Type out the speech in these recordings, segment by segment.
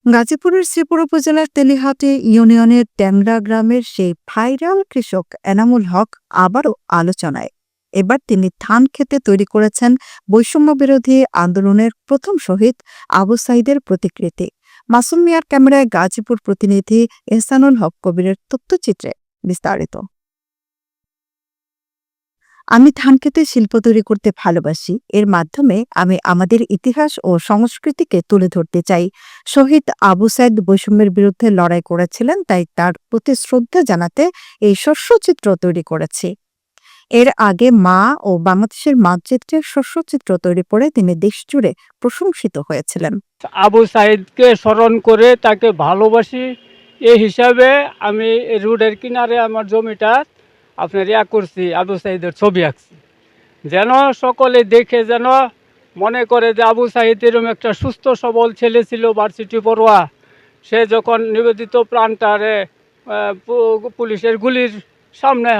গাজীপুরের শ্রীপুর উপজেলার তেলিহাটি ইউনিয়নের ট্যাংরা গ্রামের সেই ভাইরাল কৃষক এনামুল হক আবারও আলোচনায়। এবার তিনি ধান খেতে তৈরি করেছেন বৈষম্য বিরোধী আন্দোলনের প্রথম শহীদ আবু সাইদের প্রতিকৃতি। মাসুম মিয়ার ক্যামেরায় গাজীপুর প্রতিনিধি এহসানুল হক কবিরের তথ্যচিত্রে বিস্তারিত। আমি ধান খেতে শিল্প তৈরি করতে ভালোবাসি। এর মাধ্যমে আমি আমাদের ইতিহাস ও সংস্কৃতিকে তুলে ধরতে চাই। শহীদ আবু সাইদ বৈষম্যের বিরুদ্ধে লড়াই করেছিলেন, তাই তার প্রতি শ্রদ্ধা জানাতে এই শস্যচিত্র তৈরি করেছি। এর আগে মা ও বাংলাদেশের মানচিত্রের শস্যচিত্র তৈরি করে তিনি দেশজুড়ে প্রশংসিত হয়েছিলেন। আবু সাইদকে স্মরণ করে তাকে ভালোবাসি এই হিসাবে আমি রোডের কিনারে আমার জমিটা আপনার করছি, আবু সাইদের ছবি আঁকছি, যেন সকলে দেখে যেন মনে করে যে আবু সাইদ এরকম একটা সুস্থ সবল ছেলে ছিল, ভার্সিটি পড়ুয়া। সে যখন নিবেদিত প্রাণটারে পুলিশের গুলির সামনে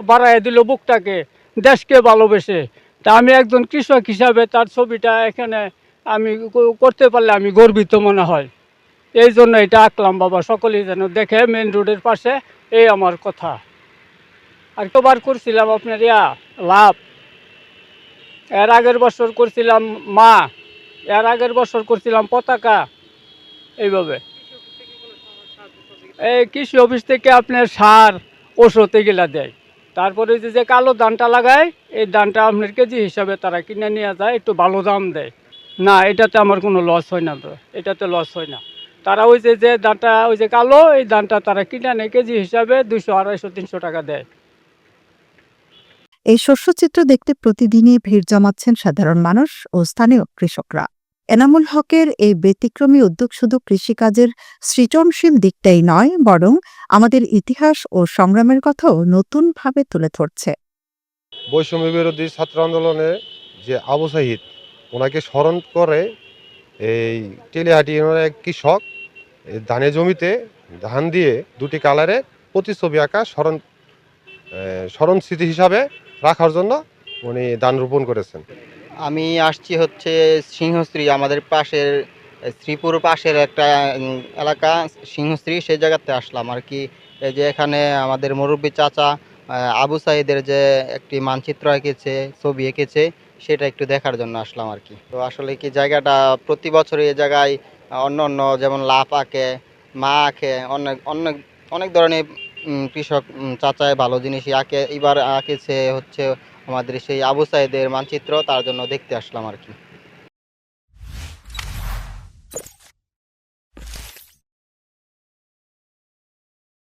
বাড়ায় দিল বুকটাকে, দেশকে ভালোবেসে, তা আমি একজন কৃষক হিসাবে তার ছবিটা এখানে আমি করতে পারলে আমি গর্বিত মনে হয়। এই জন্য এটা আঁকলাম বাবা, সকলেই যেন দেখে মেন রোডের পাশে। এই আমার কথা। আর কবার করছিলাম আপনার লাভ, এর আগের বছর করছিলাম মা, এর আগের বছর করছিলাম পতাকা। এইভাবে এই কৃষি অফিস থেকে আপনার সার ওষুধ এগুলা দেয়। তারপরে যে কালো ধানটা লাগায়, এই ধানটা আপনার কেজি হিসাবে তারা কিনে নিয়ে যায়, একটু ভালো দাম দেয়। না, এটাতে আমার কোনো লস হয় না, এটাতে লস হয় না। তারা ওই যে ধানটা ওই যে কালো, এই ধানটা তারা কিনে নেয় কেজি হিসাবে 200, 250, 300 টাকা দেয়। এই শস্যচিত্র দেখতে প্রতিদিনই ভিড় জমাচ্ছেন সাধারণ মানুষ ও স্থানীয় কৃষকরা। এনামুল হকের এই ব্যতিক্রমী উদ্যোগ শুধু কৃষিকাজের সৃজনশীল দিকটাই নয়, বরং আমাদের ইতিহাস ও সংগ্রামের কথাও নতুনভাবে তুলে ধরছে। বৈষম্য বিরোধী ছাত্র আন্দোলনে যে আবু সাহিদ, ওনাকে স্মরণ করে এই টেলিহাটি ইউনিয়নের এক কৃষক ধানের জমিতে ধান দিয়ে দুটি কালারে প্রতিছবি আঁকা স্মরণ স্মৃতি হিসাবে রাখার জন্য উনি ধান রোপণ করেছেন। আমি আসছি হচ্ছে সিংহশ্রী, আমাদের পাশের শ্রীপুর পাশের একটা এলাকা সিংহশ্রী, সেই জায়গাতে আসলাম আর কি। এই যে এখানে আমাদের মুরব্বী চাচা আবু সাইদের যে একটি মানচিত্র এঁকেছে, ছবি এঁকেছে, সেটা একটু দেখার জন্য আসলাম আর কি। তো আসলে কি জায়গাটা প্রতি বছর এই জায়গায় অন্য অন্য যেমন লাভ আঁকে, মা আঁকে, অনেক অনেক অনেক ধরনের কৃষক চাচায় ভালো জিনিসই আঁকে। এবার আঁকেছে হচ্ছে আমাদের সেই আবু সাইদের মানচিত্র, তার জন্য দেখতে আসলাম আর কি।